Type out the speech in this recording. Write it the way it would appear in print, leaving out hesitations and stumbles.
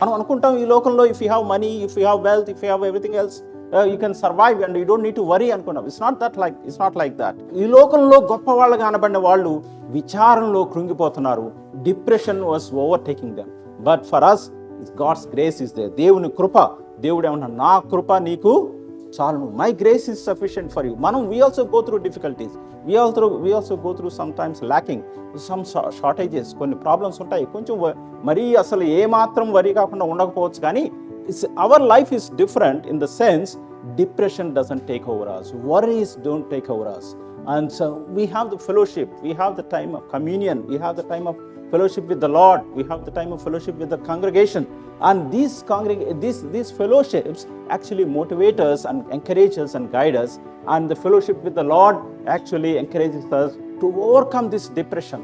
మనం అనుకుంటాం ఈ లోకంలో if you have money, if you have wealth, if you have everything else you can survive and you don't need to worry అనుకున్నాం. It's not like that. ఈ లోకంలో గొప్ప వాళ్ళు కనబడిన వాళ్ళు విచారంలో కృంగిపోతున్నారు. Depression was overtaking them. But for us God's grace is there. దేవుని కృప, దేవుడు ఏమన్నా నా కృప నీకు చాలును, my grace is sufficient for you. మనం we also go through difficulties, we also go through some times lacking, some shortages, కొన్ని ప్రాబ్లమ్స్ ఉంటాయి. కొంచెం మరీ అసలు ఏమాత్రం వరి కాకుండా ఉండకపోవచ్చు, కానీ our life is different in the sense depression doesn't take over us, worries don't take over us. And so we have the fellowship, we have the time of communion, we have the time of fellowship with the Lord, we have the time of fellowship with the congregation. And these fellowships actually motivate us and encourage us and guide us. And the fellowship with the Lord actually encourages us to overcome this depression.